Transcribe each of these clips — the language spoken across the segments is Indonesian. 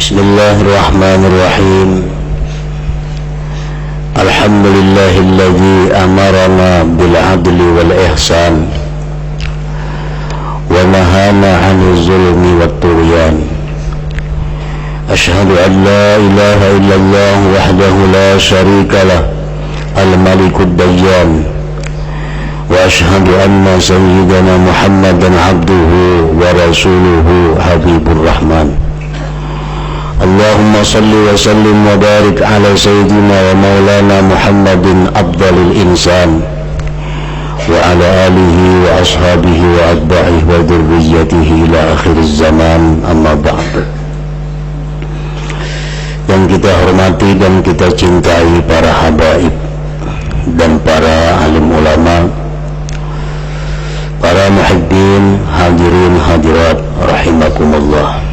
Bismillahirrahmanirrahim. Alhamdulillahilladzi amarana bil adli wal ihsan wa nahana 'anil zulmi wat tughyan. Asyhadu an la ilaha illallah wahdahu la syarika lah al-malikud dayyan wa asyhadu anna sayyidana Muhammadan abduhu wa rasuluhu habibur rahman. Allahumma salli wa sallim wa barik ala sayyidina wa maulana Muhammadin afdalil insan wa ala alihi wa ashabihi wa atba'ihi wa dhurriyyatihi ila akhiriz zaman, amma ba'd. Yang kita hormati dan kita cintai para habaib dan para alim ulama, para muhibbin, hadirin hadirat rahimakumullah.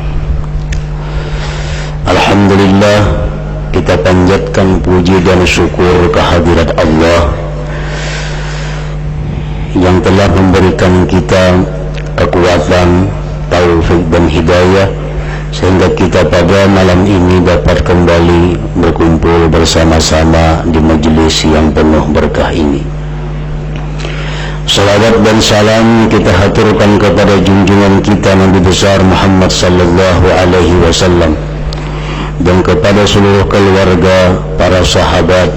Alhamdulillah, kita panjatkan puji dan syukur kehadirat Allah yang telah memberikan kita kekuatan, taufik dan hidayah sehingga kita pada malam ini dapat kembali berkumpul bersama-sama di majelis yang penuh berkah ini. Salawat dan salam kita haturkan kepada junjungan kita Nabi besar Muhammad sallallahu alaihi wasallam dan kepada seluruh keluarga, para sahabat,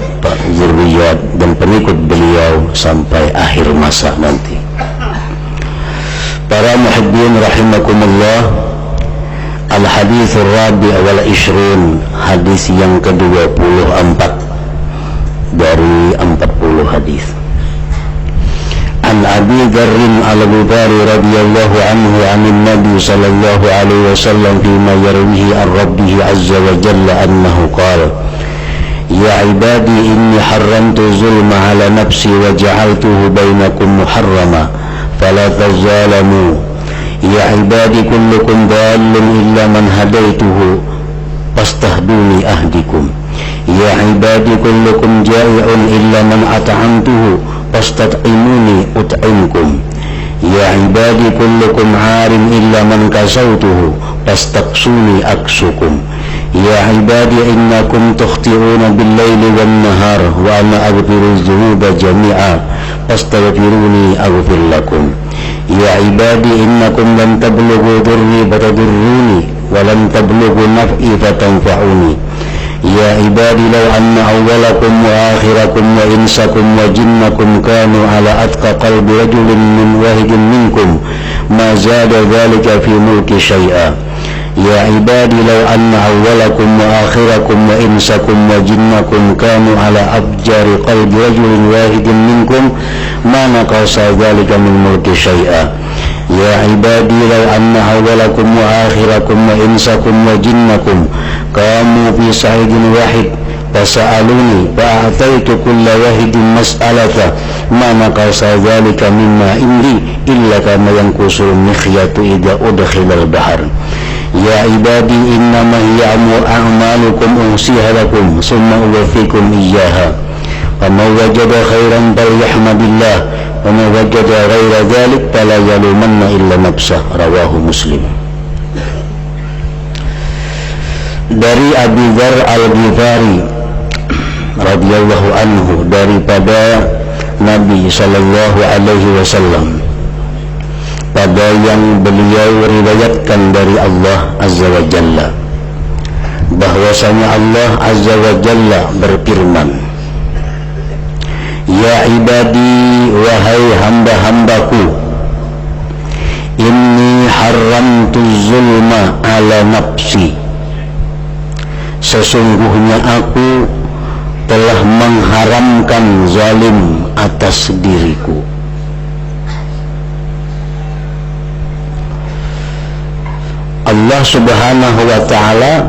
zuriyat dan pengikut beliau sampai akhir masa nanti. Para muhibbin rahimakumullah, al-hadithur rabi' wal ishrun, hadis yang ke-24 dari 40 hadis. An Abi Dzarrin al-Ghifari radhiyallahu anhu 'anil Nabi sallallahu alaihi wasallam fima yarwihi an Rabbih azza wa jalla annahu qala: Ya ibadi inni haramtu zulma ala nafsi wa ja'altuhu bainakum muharrama fala tazalamu. Ya ibadi kullukum dhalun illa man hadaituhu fastahduni ahdikum. Ya ibadi kullukum ja'i'un illa man at'amtuhu fastat'imuni ut'imkum. Ya ibadi kullukum 'arin illa man kasautuhu fastaqsuni aksukum. Ya ibadi innakum tukhti'una bil-laili wan-nahar wa ana aghfiru dzunuba jami'a fastaghfiruni aghfir lakum. Ya ibadi innakum lan tablughu dhurri fatadurruni wa lan tablughu naf'i fatanfa'uni. Ya ibadi law anna awwalakum wa akhirakum wa insakum wa jinnakum kanu ala atqa qalbi rajulin min wahidin minkum ma zada dhalika fi mulki syai'a. Ya ibadi law anna awwalakum wa akhirakum wa insakum wa jinnakum kanu ala abjari qalbi rajulin wahidin minkum ma naqasa dhalika min mulki syai'a. Ya ibadi law anna awwalakum wa akhirakum wa insakum wa jinnakum kamu fi sa'idin wahid fasa'aluni fa'ataitu kulla wahidin mas'alata ma naqasa dhalika mimma indi illa kama yanqusul mikhyatu idha udkhila al-bahr. Ya ibadi innama hiya a'malukum usiha lakum summa uwaffikum iyyaha faman wajada khairan falyahmadillah wa man wajada ghaira dhalik fala yalumanna illa nafsah. Rawahu Muslim. Dari Abi Dzar al-Ghifari radhiyallahu anhu, daripada Nabi sallallahu alaihi wasallam, pada yang beliau riwayatkan dari Allah azza wa jalla, bahwasanya Allah azza wa jalla berfirman: Ya ibadi, wahai hamba-hambaku, inni haramtu zulma ala nafsi, sesungguhnya aku telah mengharamkan zalim atas diriku. Allah subhanahu wa ta'ala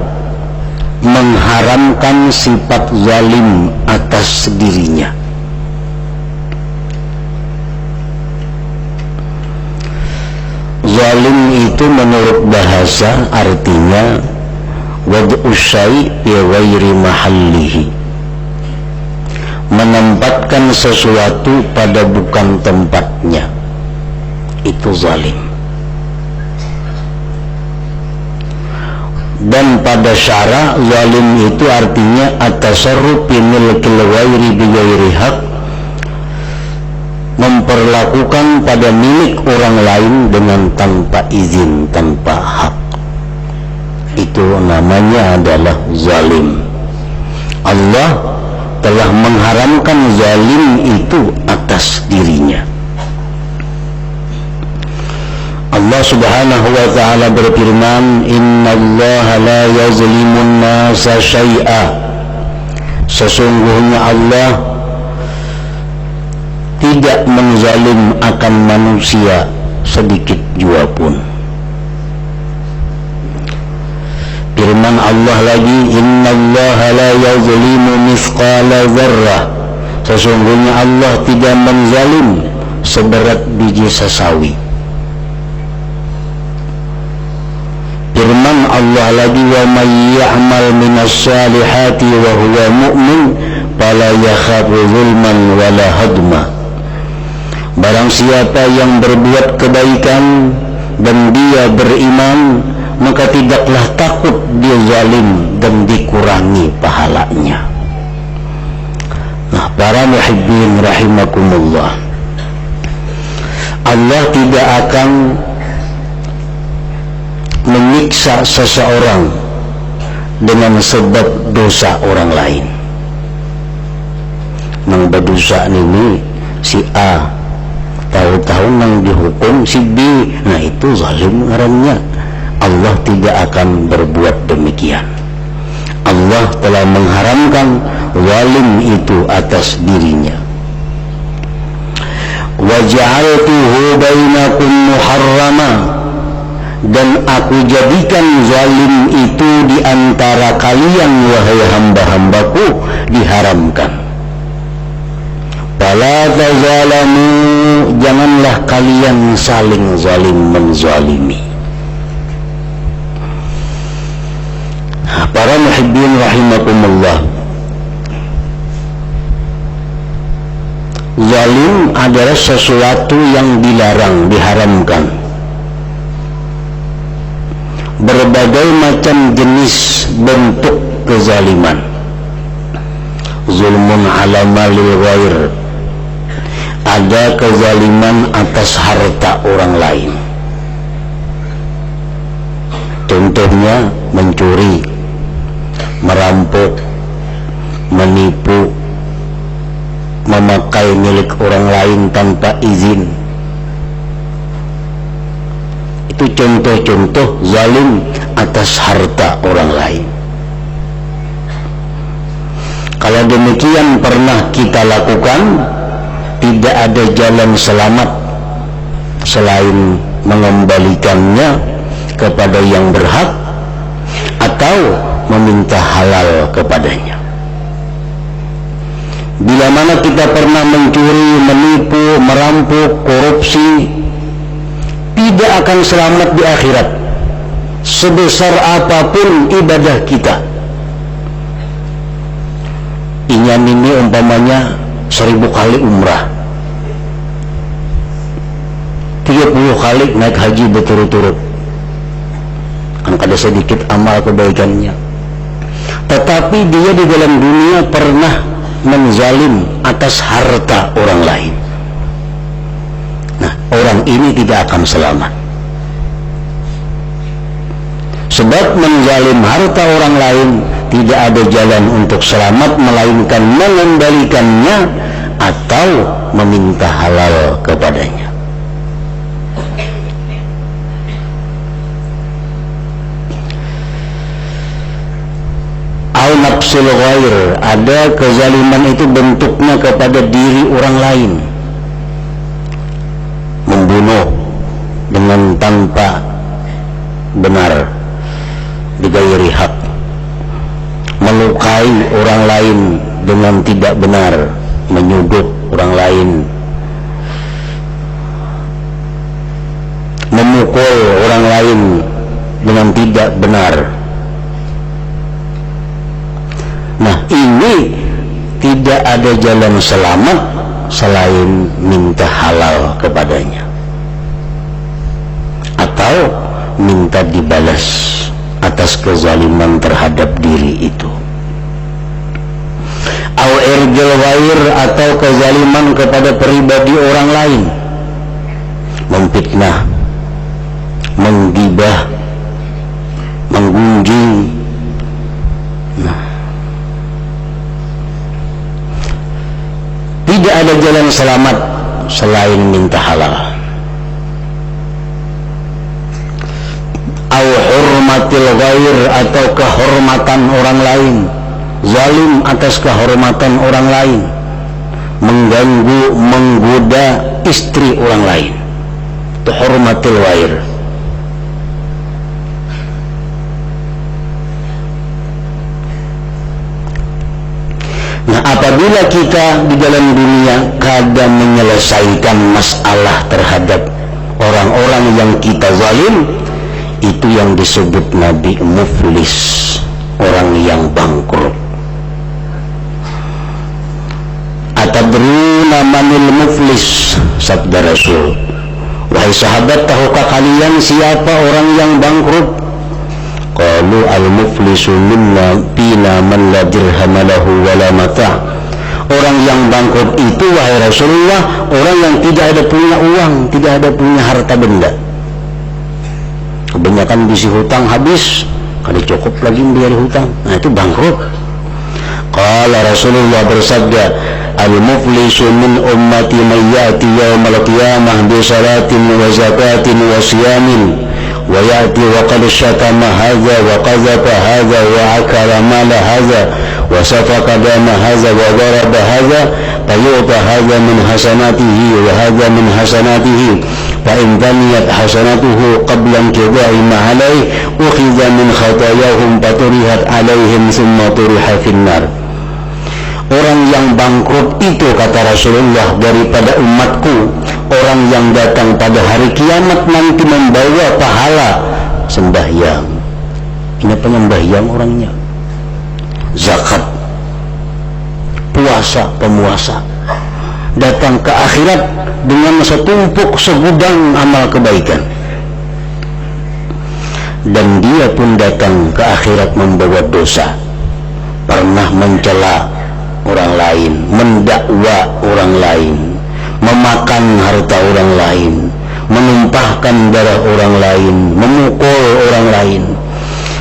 mengharamkan sifat zalim atas dirinya. Zalim itu menurut bahasa artinya wad'u syai' bi ghairi mahallihi, menempatkan sesuatu pada bukan tempatnya, itu zalim. Dan pada syara zalim itu artinya at-tasarruf fi milkil ghairi bi ghairi haq, memperlakukan pada milik orang lain dengan tanpa izin, tanpa hak. Itu namanya adalah zalim. Allah telah mengharamkan zalim itu atas dirinya. Allah Subhanahu wa ta'ala berfirman, innallaha la yazlimun nasa syai'a, sesungguhnya Allah tidak menzalim akan manusia sedikit jua pun. Firman Allah lagi, innallaha la yazlimu mithqala dzarrah, sesungguhnya Allah tidak menzalim seberat biji sesawi. Firman Allah lagi, wa may ya'mal minas salihati wa huwa mu'min fala yakhafu zulman wala hadma. Barang siapa yang berbuat kebaikan dan dia beriman, maka tidaklah takut dia zalim dan dikurangi pahalanya. Nah, para muhibbin rahimakumullah, Allah tidak akan menyiksa seseorang dengan sebab dosa orang lain. Nang berdosa ini si A, tahu-tahu nang dihukum si B, nah itu zalim ngarannya. Allah tidak akan berbuat demikian. Allah telah mengharamkan zalim itu atas dirinya. Wa ja'altuhu bainakum muharrama, dan aku jadikan zalim itu di antara kalian wahai hamba-hambaku diharamkan. Fala tazalamu, janganlah kalian saling zalim menzalimi. Para muhibbin rahimakumullah, zalim adalah sesuatu yang dilarang, diharamkan. Berbagai macam jenis bentuk kezaliman. Zulmun ala malil ghair, ada kezaliman atas harta orang lain. Contohnya mencuri, merampok, menipu, memakai milik orang lain tanpa izin. Itu contoh-contoh zalim atas harta orang lain. Kalau demikian pernah kita lakukan, tidak ada jalan selamat selain mengembalikannya kepada yang berhak atau meminta halal kepadanya. Bila mana kita pernah mencuri, menipu, merampok, korupsi, tidak akan selamat di akhirat sebesar apapun ibadah kita. Inyan ini umpamanya 1000 kali umrah, 30 kali naik haji berturut-turut, kan ada sedikit amal kebaikannya, tetapi dia di dalam dunia pernah menzalim atas harta orang lain. Nah, orang ini tidak akan selamat, sebab menzalim harta orang lain tidak ada jalan untuk selamat melainkan mengembalikannya atau meminta halal kepadanya. Au nafsul ghair, ada kezaliman itu bentuknya kepada diri orang lain. Membunuh dengan tanpa benar, bighairi hak, melukai orang lain dengan tidak benar, menyudut orang lain, memukul orang lain dengan tidak benar. Nah, ini tidak ada jalan selamat selain minta halal kepadanya atau minta dibalas atas atas kezaliman terhadap diri itu. Au irjal ghair, atau kezaliman kepada pribadi orang lain, memfitnah, menggibah, menggunjing. Tidak ada jalan selamat selain minta halal. Au hurmatil ghair, atau kehormatan orang lain, zalim atas kehormatan orang lain, mengganggu, menggoda istri orang lain, itu hurmatil ghair. Nah, apabila kita di dalam dunia kadang menyelesaikan masalah terhadap orang-orang yang kita zalim, itu yang disebut Nabi muflis, orang yang bangkrut. Atadruna manil muflis, sabda Rasul, wahai sahabat, tahukah kalian siapa orang yang bangkrut? Qalu al-muflisu minna bina man la dirham lahu wala mata'. Orang yang bangkrut itu, wahai Rasulullah, orang yang tidak ada punya uang, tidak ada punya harta benda. Kebanyakan bisi hutang habis, kada cukup lagi membayar hutang. Nah, itu bangkrut. Qala Rasulullah bersabda, al-muflisu min ummati man ya'ti yawmal qiyamah bi salatin wa zakatin wa siyamin wa ya'ti wa qad syatama hadza wa qazafa hadza wa akala mala hadza wa safaqa dama hadza wa daraba hadza fayu'ta hadza min hasanatihi wa hadza min hasanatihi fa in baniyat hasanatuhu qabla inqida'i ma alayhi ukhidha min khatayahum faturihat alaihim thumma turiha finnar. Orang yang bangkrut itu, kata Rasulullah, daripada umatku, orang yang datang pada hari kiamat nanti membawa pahala sembahyang. Ini penyembahyang orangnya, zakat, puasa, pemuasa, datang ke akhirat dengan setumpuk segudang amal kebaikan. Dan dia pun datang ke akhirat membawa dosa, pernah mencela orang lain, mendakwa orang lain, memakan harta orang lain, menumpahkan darah orang lain, memukul orang lain.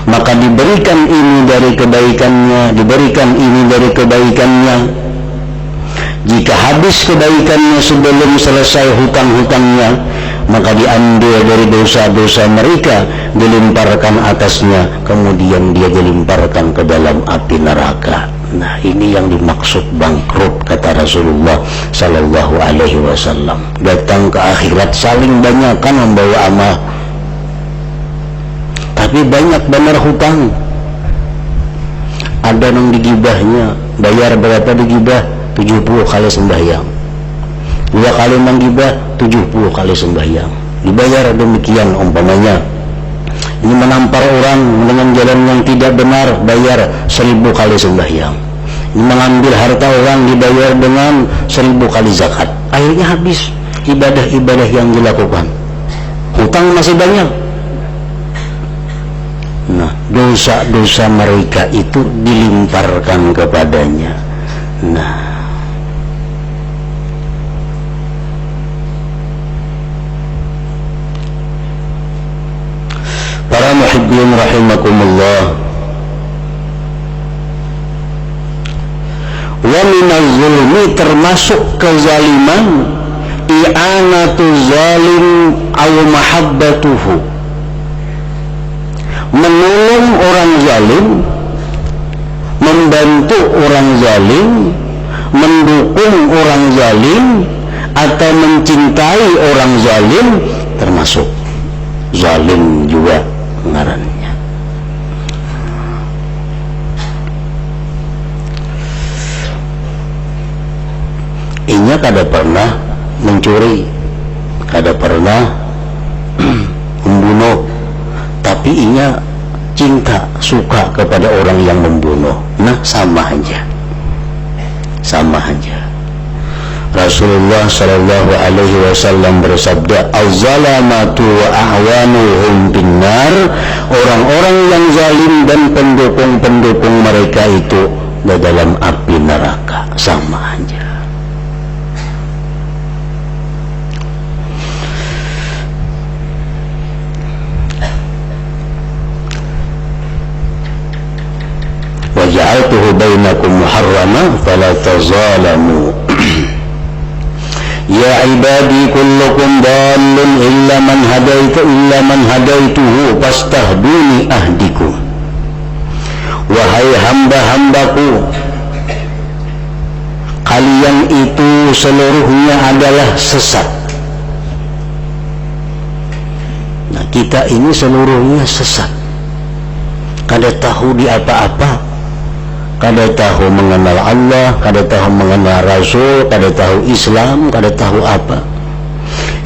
Maka diberikan ini dari kebaikannya, diberikan ini dari kebaikannya. Jika habis kebaikannya sebelum selesai hutang-hutangnya, maka diambil dari dosa-dosa mereka, dilemparkan atasnya, kemudian dia dilemparkan ke dalam api neraka. Nah, ini yang dimaksud bangkrut, kata Rasulullah sallallahu alaihi wasallam. Datang ke akhirat saling banyakkan membawa amal, tapi banyak benar hutang. Ada yang digibahnya, bayar berapa digibah? 70 kali sembahyang. 2 kali menggibah, 70 kali sembahyang. Dibayar demikian umpamanya. Ini menampar orang dengan jalan yang tidak benar, bayar 1000 kali sembahyang. Ini mengambil harta orang, dibayar dengan 1000 kali zakat. Akhirnya habis ibadah-ibadah yang dilakukan, hutang masih banyak. Nah, dosa-dosa mereka itu dilimparkan kepadanya. Nah, para muhibbin rahimakumullah, wa minaz zulmi, termasuk kezaliman, i'anatu zalim aw mahabbatuhu, menolong orang zalim, membantu orang zalim, mendukung orang zalim, atau mencintai orang zalim, termasuk zalim juga ngarannya. Inya kada pernah mencuri, kada pernah membunuh, tapi inya cinta, suka kepada orang yang membunuh. Nah, sama aja, sama aja. Rasulullah sallallahu alaihi wasallam bersabda, "Az-zalamatu wa a'wanuhum binnar." Orang-orang yang zalim dan pendukung-pendukung mereka itu di dalam api neraka, sama aja. Wa ja'altuhu bainakum muharrama fala tazalamu. Ya ibadi kullukum dallun illa man hadaituhu fastahduni ahdikum. Wahai hamba-hambaku, kalian itu seluruhnya adalah sesat. Nah, kita ini seluruhnya sesat. Kada tahu di apa-apa, kada tahu mengenal Allah, kada tahu mengenal Rasul, kada tahu Islam, kada tahu apa.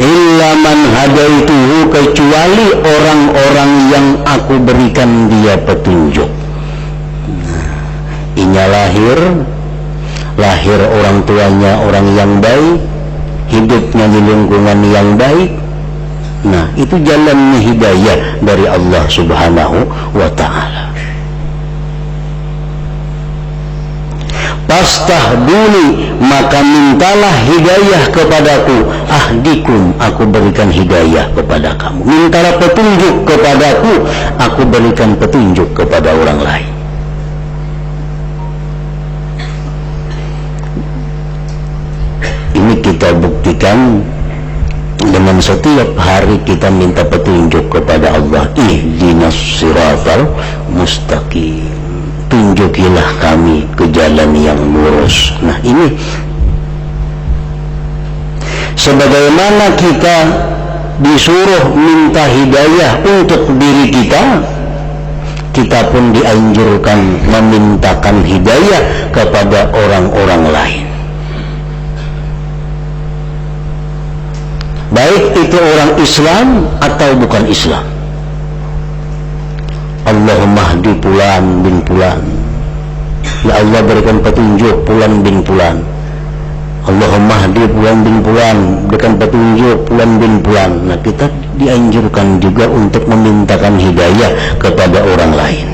Illa man hadaituhu, kecuali orang-orang yang aku berikan dia petunjuk. Inya lahir orang tuanya orang yang baik, hidupnya di lingkungan yang baik. Nah, itu jalan hidayah dari Allah Subhanahu wa ta'ala. Fastahduni, maka mintalah hidayah kepadaku. Ahdikum, aku berikan hidayah kepada kamu. Mintalah petunjuk kepadaku, aku berikan petunjuk kepada orang lain. Ini kita buktikan dengan setiap hari kita minta petunjuk kepada Allah. Ihdinas siratal mustaqim, tunjukilah kami ke jalan yang lurus. Nah, ini sebagaimana kita disuruh minta hidayah untuk diri kita, kita pun dianjurkan memintakan hidayah kepada orang-orang lain. Baik itu orang Islam atau bukan Islam. Allahumma hdi fulan bin fulan. Ya Allah, berikan petunjuk fulan bin fulan. Allahumma hdi fulan bin fulan, berikan petunjuk fulan bin fulan. Nah, kita dianjurkan juga untuk memintakan hidayah kepada orang lain.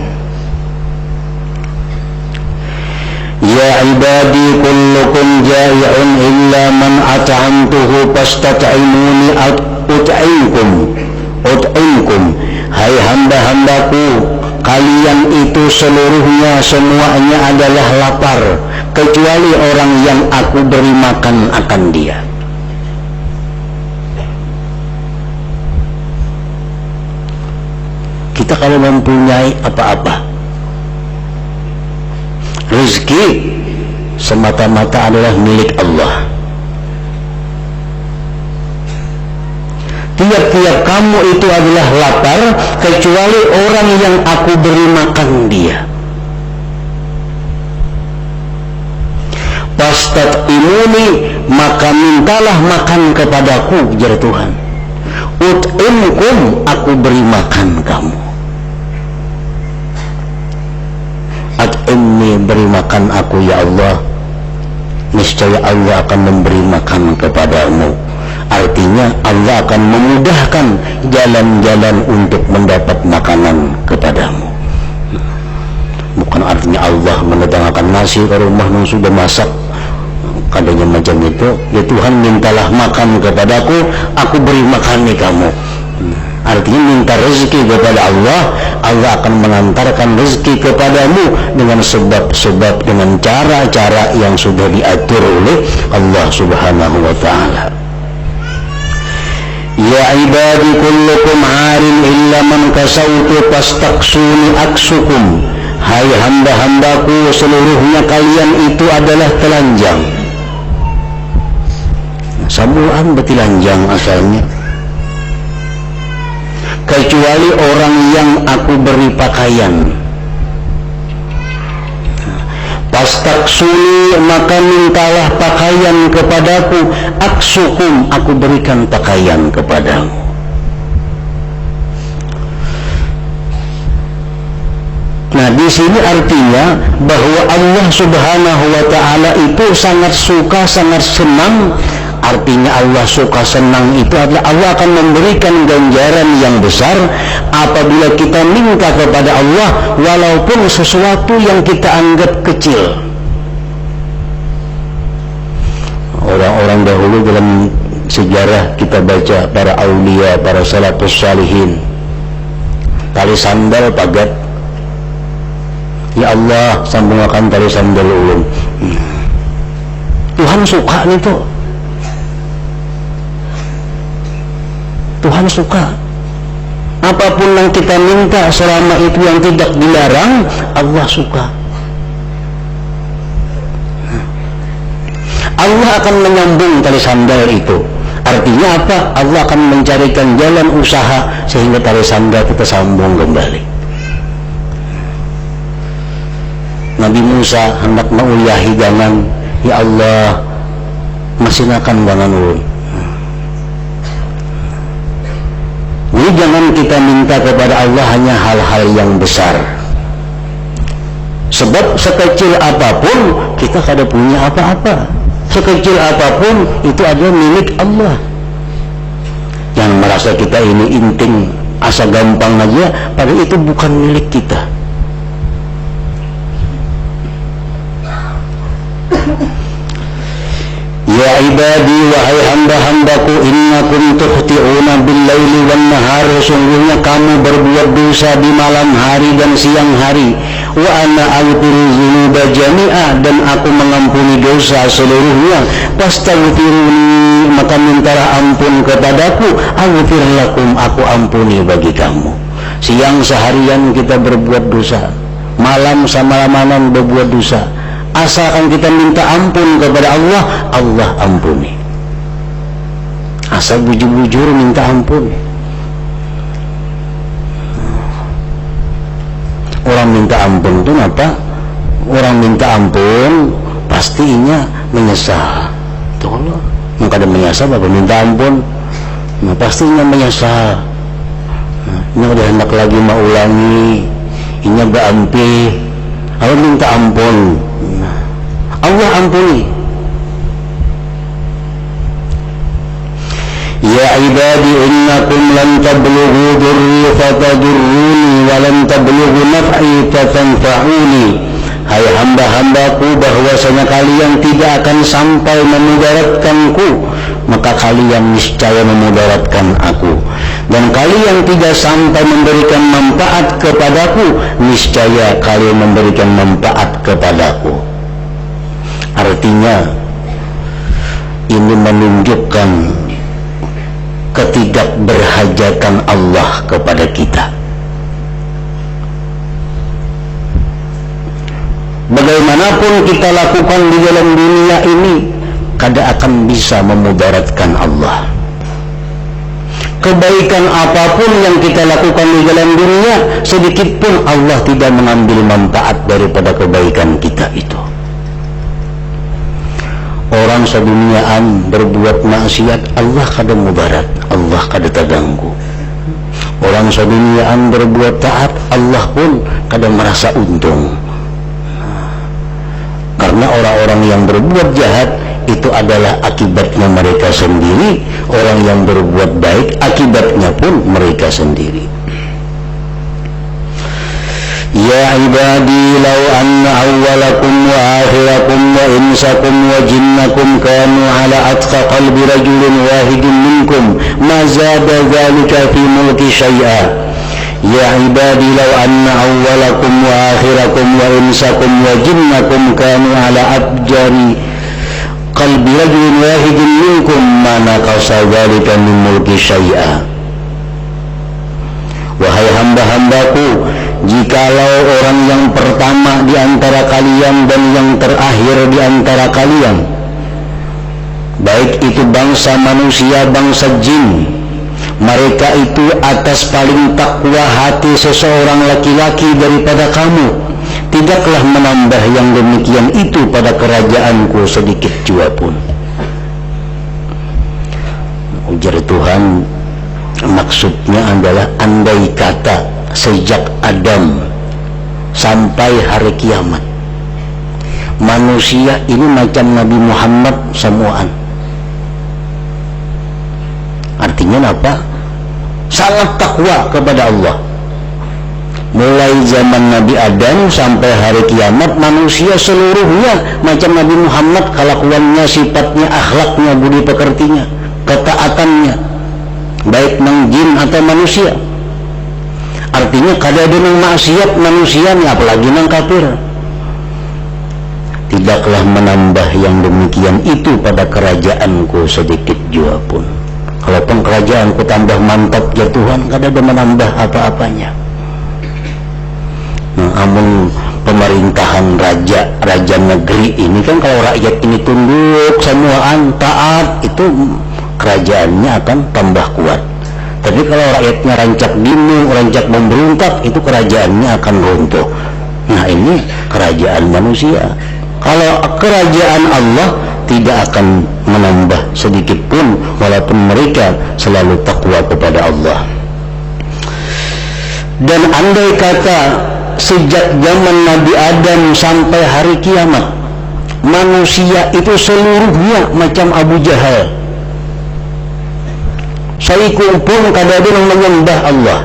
Ya ibadi kullukum ja'i'un illa man at'amtuhu fastat'imuni ut'imkum. Hai hamba-hambaku, kalian itu semuanya adalah lapar, kecuali orang yang aku beri makan akan dia. Kita kalau mempunyai apa-apa, rezeki semata-mata adalah milik Allah. Tiap-tiap kamu itu adalah lapar, kecuali orang yang aku beri makan dia. Fastat'imuni, maka mintalah makan kepadaku, jar Tuhan. Ut'imkum, aku beri makan kamu. At'imni, beri makan aku ya Allah. Niscaya Allah akan memberi makan kepadamu. Artinya Allah akan memudahkan jalan-jalan untuk mendapat makanan kepadamu. Bukan artinya Allah mendatangkan nasi ke rumah yang sudah masak. Kadangnya macam itu. Ya Tuhan, mintalah makan kepadaku, aku beri makan nih kamu. Artinya minta rezeki kepada Allah, Allah akan mengantarkan rezeki kepadamu dengan sebab-sebab, dengan cara-cara yang sudah diatur oleh Allah Subhanahu wa ta'ala. Ya ibadi kullukum 'arin illa man kasautu fastaksuni aksukum. Hai hamba-hambaku, seluruhnya kalian itu adalah telanjang. Sabuan betilanjang asalnya, kecuali orang yang aku beri pakaian. Fastaksuni, maka mintalah pakaian kepadaku. Aksukum, aku berikan pakaian kepadamu. Nah, di sini artinya bahwa Allah Subhanahu wa Ta'ala itu sangat suka, sangat senang. Artinya Allah suka senang itu adalah Allah akan memberikan ganjaran yang besar apabila kita minta kepada Allah walaupun sesuatu yang kita anggap kecil. Orang-orang dahulu dalam sejarah kita baca para aulia, para salafus salihin, tali sandal pagat, ya Allah sambungkan tali sandal ulun. Tuhan suka itu. Tuhan suka. Apapun yang kita minta selama itu yang tidak dilarang, Allah suka. Allah akan menyambung tali sandal itu. Artinya apa? Allah akan mencarikan jalan usaha sehingga tali sandal kita sambung kembali. Nabi Musa hendak menguliahi gangan, ya Allah masinakan gangan ulun. Jadi jangan kita minta kepada Allah hanya hal-hal yang besar. Sebab sekecil apapun kita kada punya apa-apa. Sekecil apapun itu adalah milik Allah. Yang merasa kita ini inting, asa gampang aja, padahal itu bukan milik kita. Ya ibadi, wahai hamba-hambaku, innakum tukhti'una bil-laili wan-nahar, sungguhnya kamu berbuat dosa di malam hari dan siang hari. Wa ana aghfiru dzunuba jami'a, dan aku mengampuni dosa seluruhnya. Fastaghfiruni, maka mintalah ampun kepadaku, aghfir lakum, aku ampuni bagi kamu. Siang seharian kita berbuat dosa, malam sama malam berbuat dosa. Asalkan kita minta ampun kepada Allah, Allah ampuni. Asal bujur-bujur minta ampun. Orang minta ampun itu apa? Orang minta ampun pastinya menyesal. Tolong, maka ada menyesal apa minta ampun? Nah, pastinya menyesal. Ini udah hendak lagi mau ulangi, ini berampi, Allah minta ampun. Allah ampuni. Ya ibadi, innakum lan tablughu durri fatadurruni wa lan tablughu naf'i fatanfa'uni. Hai hamba-hambaku, bahwasanya kalian tidak akan sampai memudaratkanku, maka kalian niscaya memudaratkan aku. Dan kalian tidak sampai memberikan manfaat kepadaku, niscaya kalian memberikan manfaat kepadaku. Artinya ini menunjukkan ketidakberhajatan Allah kepada kita. Bagaimanapun kita lakukan di dalam dunia ini, kada akan bisa memudaratkan Allah. Kebaikan apapun yang kita lakukan di dalam dunia, sedikit pun Allah tidak mengambil manfaat daripada kebaikan kita itu. Orang seduniaan berbuat maksiat, Allah kada mudarat, Allah kada terganggu. Orang seduniaan berbuat taat, Allah pun kada merasa untung. Karena orang-orang yang berbuat jahat itu adalah akibatnya mereka sendiri. Orang yang berbuat baik akibatnya pun mereka sendiri. Ya ibadi, law anna awwalakum wa akhirakum wa insakum wa jinnakum kanu ala atqa qalbi rajulin wahidin minkum ma zada dhalika fi mulki syai'a. Ya ibadi, law anna awwalakum wa akhirakum wa insakum wa jinnakum kanu ala abjari qalbi rajulin wahidin minkum ma naqasa dhalika min mulki syai'a. Wahai hamba-hambaku, jikalau orang yang pertama di antara kalian dan yang terakhir di antara kalian, baik itu bangsa manusia, bangsa jin, mereka itu atas paling takwa hati seseorang laki-laki daripada kamu, tidaklah menambah yang demikian itu pada kerajaanku sedikit jua pun. Ujar Tuhan, maksudnya adalah andai kata sejak Adam sampai hari kiamat. Manusia ini macam Nabi Muhammad semuaan. Artinya apa? Sangat takwa kepada Allah. Mulai zaman Nabi Adam sampai hari kiamat, manusia seluruhnya macam Nabi Muhammad, kelakuannya, sifatnya, akhlaknya, budi pekertinya, ketaatannya, baik nang jin atau manusia. Artinya kada ada nang maksiat manusia ni, apalagi nang kafir. Tidaklah menambah yang demikian itu pada kerajaanku sedikit jua pun. Kalau kerajaanku tambah mantap ya Tuhan, kada ada menambah apa-apanya. Namun pemerintahan raja negeri ini kan, kalau rakyat ini tunduk semuaan, taat, itu kerajaannya akan tambah kuat. Tapi kalau rakyatnya rancak bingung, rancak memberontak, itu kerajaannya akan runtuh. Nah, ini kerajaan manusia. Kalau kerajaan Allah tidak akan menambah sedikit pun, walaupun mereka selalu takwa kepada Allah. Dan andai kata sejak zaman Nabi Adam sampai hari kiamat, manusia itu seluruhnya macam Abu Jahal, saikul pun kada ada yang menyembah Allah.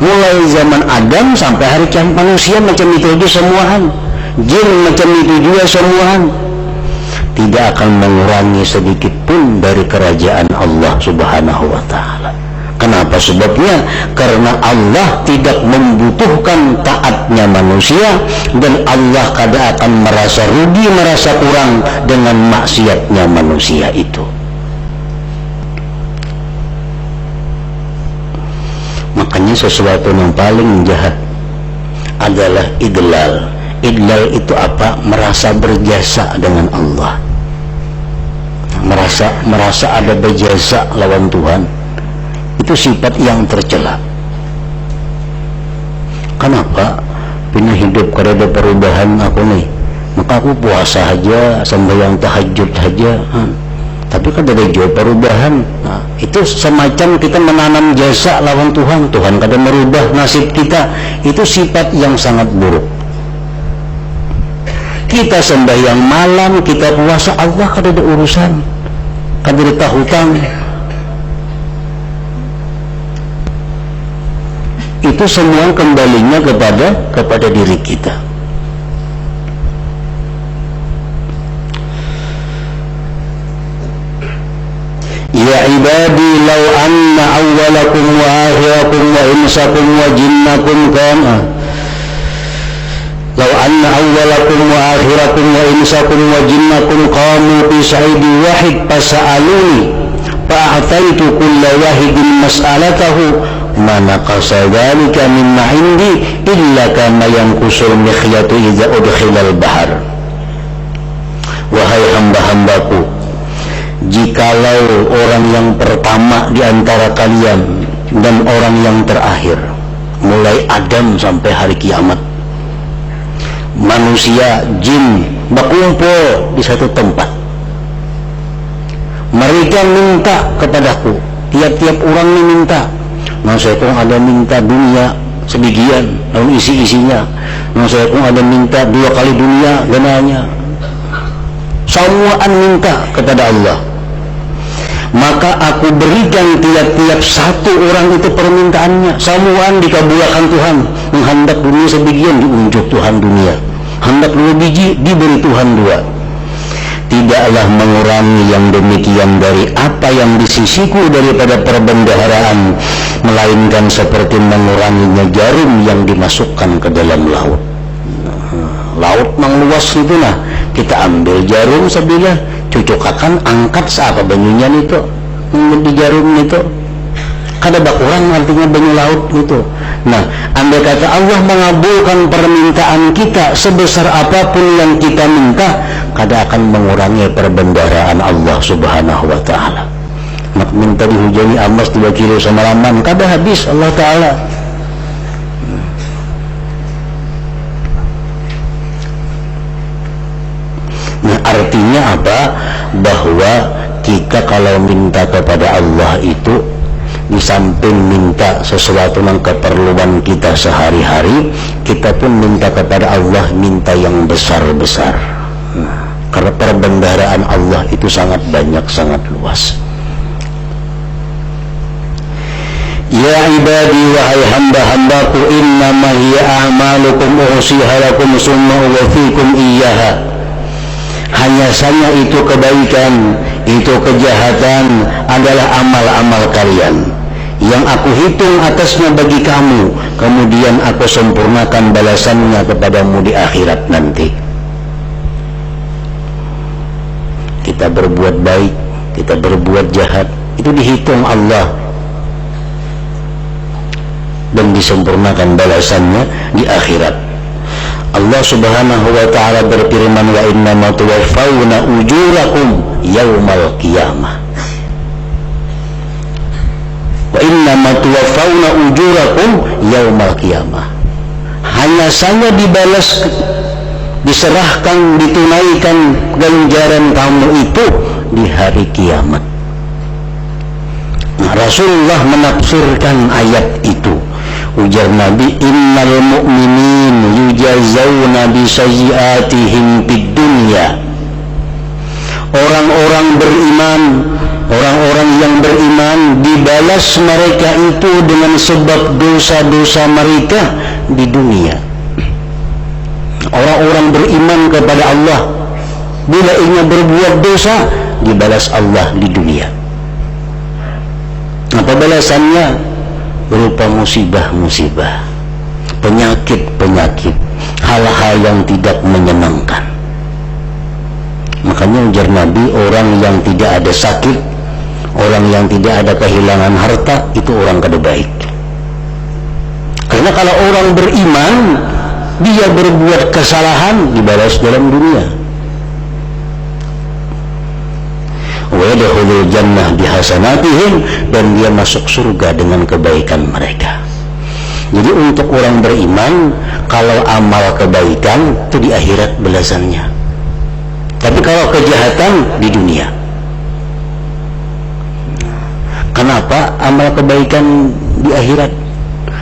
Mulai zaman Adam sampai hari kiamat, manusia macam itu aja semuaan, jin macam itu juga semuaan. Tidak akan mengurangi sedikit pun dari kerajaan Allah Subhanahu wa ta'ala. Kenapa sebabnya? Karena Allah tidak membutuhkan taatnya manusia, dan Allah kada akan merasa rugi, merasa kurang dengan maksiatnya manusia itu. Makanya sesuatu yang paling jahat adalah idlal. Idlal itu apa? Merasa berjasa dengan Allah, merasa ada berjasa lawan Tuhan. Itu sifat yang tercela. Kenapa? Punya hidup kada ada perubahan aku nih, maka aku puasa aja, sembahyang tahajud aja, tapi kada ada juga perubahan. Nah, itu semacam kita menanam jasa lawan Tuhan. Tuhan kada merubah nasib kita. Itu sifat yang sangat buruk. Kita sembahyang malam, kita puasa, Allah kada ada urusan, kada ada hutang. Itu semua kembalinya kepada diri kita. Ya ibadi, law anna awwalakum wa akhirakum wa insakum wa jinnakum kama law anna awwalakum wa akhirakum wa insakum wa jinnakum qamu fi sa'idi wahid fasa'aluni fa'ataitu kulla wahidin mas'alatahu ma naqasa dhalika mimma indi illa kama yanqusul mikhyatu idza udkhilal bahar. Wahai hamba-hambaku, jikalau orang yang pertama di antara kalian dan orang yang terakhir, mulai Adam sampai hari kiamat, manusia, jin berkumpul di satu tempat, mereka minta kepadaku, tiap-tiap orang ini minta. Nah, saya pun ada minta dunia sebagian, lalu isi-isinya. Nah, saya pun ada minta 2 kali dunia gananya. Semuaan minta kepada Allah. Maka aku berikan tiap-tiap satu orang itu permintaannya. Semuaan dikabulkan Tuhan. Menghendak dunia sebagian, diunjuk Tuhan dunia. Hendak 2 biji, diberi Tuhan 2. Tidaklah mengurangi yang demikian dari apa yang di sisiku daripada perbendaharaan, melainkan seperti menguranginya jarum yang dimasukkan ke dalam laut. Laut mang luas itu, nah kita ambil jarum sebilah, cucukakan, angkat seapa banyunya itu, di jarum itu kada bakurang artinya banyu laut itu. Nah, andai kata Allah mengabulkan permintaan kita sebesar apapun yang kita minta, kada akan mengurangi perbendaharaan Allah Subhanahu wa ta'ala. Nak minta dihujani emas 2 kilo semalaman, kada habis Allah ta'ala. Nah, artinya apa? Bahwa kita kalau minta kepada Allah itu di samping minta sesuatu yang keperluan kita sehari-hari, kita pun minta kepada Allah, minta yang besar-besar. Karena perbendaharaan Allah itu sangat banyak, sangat luas. Ya ibadi, wahai hamba-hambaku, innama hiya a'malukum uhsiha lakum summa uwaffikum iyyaha. Hanya saja itu kebaikan, itu kejahatan adalah amal-amal kalian yang aku hitung atasnya bagi kamu, kemudian aku sempurnakan balasannya kepadamu di akhirat nanti. Kita berbuat baik, kita berbuat jahat, itu dihitung Allah dan disempurnakan balasannya di akhirat. Allah Subhanahu wa ta'ala berfirman, wa innama tuwaffawna ujurakum yaumal qiyamah. Wa innama tuwaffawna ujurakum yaumal qiyamah. Hanya saja dibalas, diserahkan, ditunaikan ganjaran kamu itu di hari kiamat. Nah, Rasulullah menafsirkan ayat itu. Ujar Nabi, innal mu'minin yujazawna bisayyiatihim fid dunya. Orang-orang beriman, orang-orang yang beriman, dibalas mereka itu dengan sebab dosa-dosa mereka di dunia. Orang-orang beriman kepada Allah, bila ingin berbuat dosa, dibalas Allah di dunia. Apa balasannya? Berupa musibah-musibah, penyakit-penyakit, hal-hal yang tidak menyenangkan. Makanya ujar Nabi, orang yang tidak ada sakit, orang yang tidak ada kehilangan harta, itu orang kada baik. Karena kalau orang beriman, dia berbuat kesalahan, dibalas dalam dunia. Wa yadkhulul jannah bihasanatihim, dan dia masuk surga dengan kebaikan mereka. Jadi untuk orang beriman, kalau amal kebaikan itu di akhirat balasannya. Tapi kalau kejahatan di dunia. Kenapa amal kebaikan di akhirat?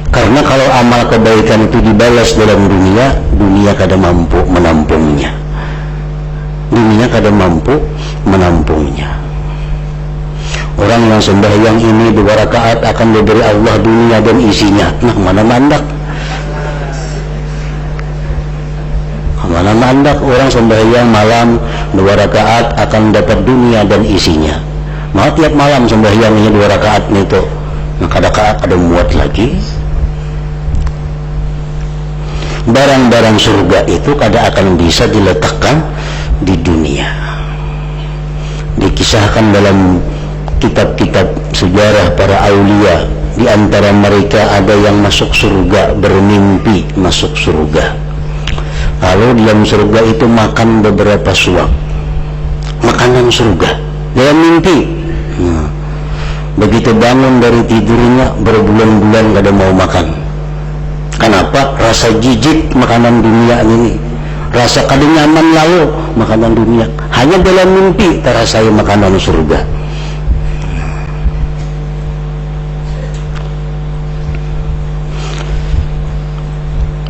Karena kalau amal kebaikan itu dibalas dalam dunia, dunia kada mampu menampungnya. Dunia kada mampu menampungnya. Orang yang sembahyang ini 2 rakaat akan diberi Allah dunia dan isinya. Nah, mana mandak? Mana mandak orang sembahyang malam 2 rakaat akan dapat dunia dan isinya. Mau tiap malam sembahyangnya 2 rakaat itu, nah kadang-kadang ada muat lagi. Barang-barang surga itu kada akan bisa diletakkan di dunia. Dikisahkan dalam kitab-kitab sejarah para aulia, di antara mereka ada yang masuk surga, bermimpi masuk surga. Lalu dalam surga itu makan beberapa suap makanan surga dalam mimpi. Begitu bangun dari tidurnya, berbulan-bulan kada mau makan. Kenapa? Rasa jijik makanan dunia ini, rasa kada nyaman lalu makanan dunia. Hanya dalam mimpi terasai makanan surga.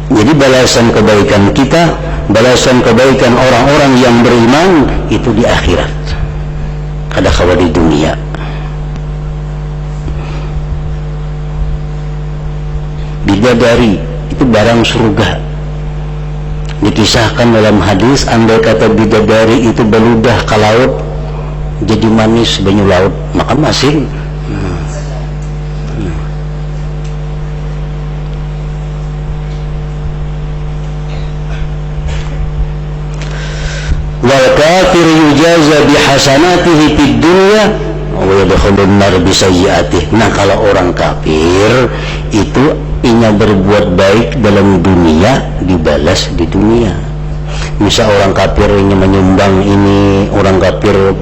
Jadi balasan kebaikan kita, balasan kebaikan orang-orang yang beriman itu di akhirat, kada kawa di dunia. Bidadari itu barang surga. Dikisahkan dalam hadis, andai kata bidadari itu beludah ke laut jadi manis banyu laut, maka masing. Wal kafir yujaza bihasanatihi fid dunya wa yadkhulun nar bisayyi'atihi. Nah, kalau orang kafir itu inya berbuat baik dalam dunia, dibalas di dunia. Misal orang kafir inya menyumbang ini, orang kafir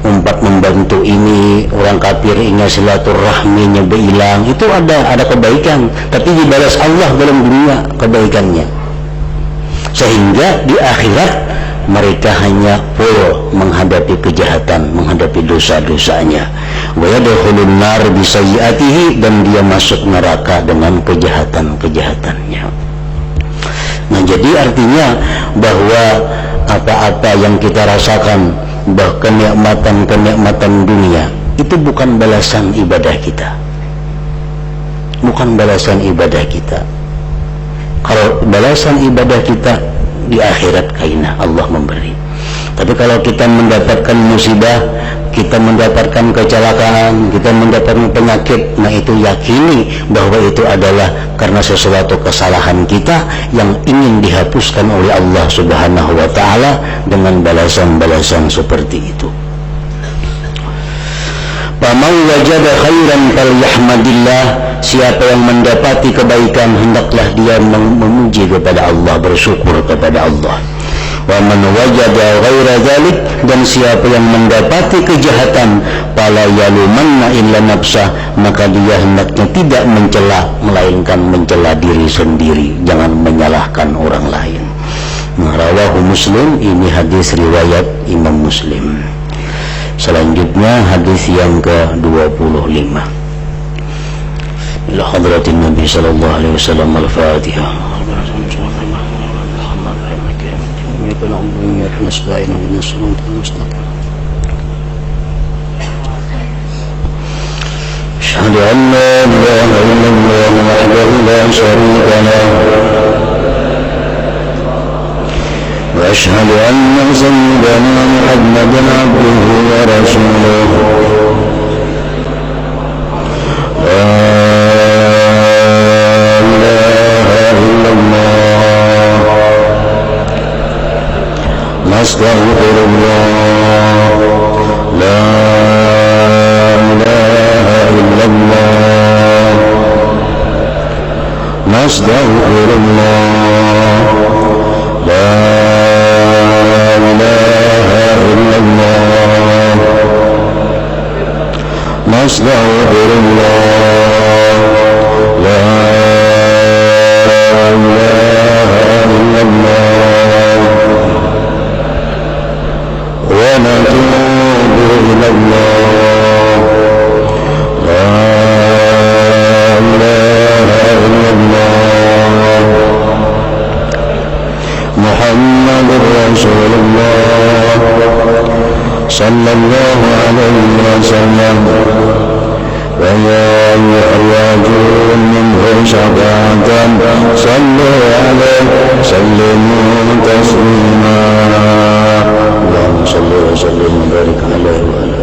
umpat membantu ini, orang kafir inya silaturahminya berhilang, itu ada kebaikan, tapi dibalas Allah dalam dunia kebaikannya. Sehingga di akhirat mereka hanya full menghadapi kejahatan, menghadapi dosa-dosanya. wa yadkhulun nar bisayyi'atihi, dan dia masuk neraka dengan kejahatan-kejahatannya. Nah, jadi artinya bahwa apa-apa yang kita rasakan, bahkan kenikmatan dunia, itu bukan balasan ibadah kita. Bukan balasan ibadah kita. Kalau balasan ibadah kita di akhirat, kaina Allah memberi. Tapi kalau kita mendapatkan musibah, kita mendapatkan kecelakaan, kita mendapatkan penyakit, nah itu yakini bahwa itu adalah karena sesuatu kesalahan kita yang ingin dihapuskan oleh Allah Subhanahu wa ta'ala dengan balasan-balasan seperti itu. Faman wajada khairan falyahmadillah, siapa yang mendapati kebaikan hendaklah dia memuji kepada Allah, bersyukur kepada Allah. Wa man wajada ghaira dzalik, dan siapa yang mendapati kejahatan, fala yalumanna illa nafsah, maka dia hendaknya tidak mencela melainkan mencela diri sendiri, jangan menyalahkan orang lain. Rawahu Muslim, ini hadis riwayat Imam Muslim. Selanjutnya hadis yang ke-25. Ila hadratin Nabi sallallahu alaihi wasallam, al-Fatihah. Asyhadu an la ilaha illallah wahdahu la syarika lahu wa asyhadu anna sayyidana Muhammadan abduhu wa rasuluhu. Astaghfirullah, la ilaha illallah, astaghfirullah, la ilaha illallah, astaghfirullah, la ilaha illallah, wa natubu ilallah, la ilaha illallah, Muhammadur Rasulullah sallallahu alaihi wasallam. Wa ya ayyuhal minhu syafa'atan sallu alaihi sallimu taslima. Allahumma salli wa sallim wa barik alaihi wa ala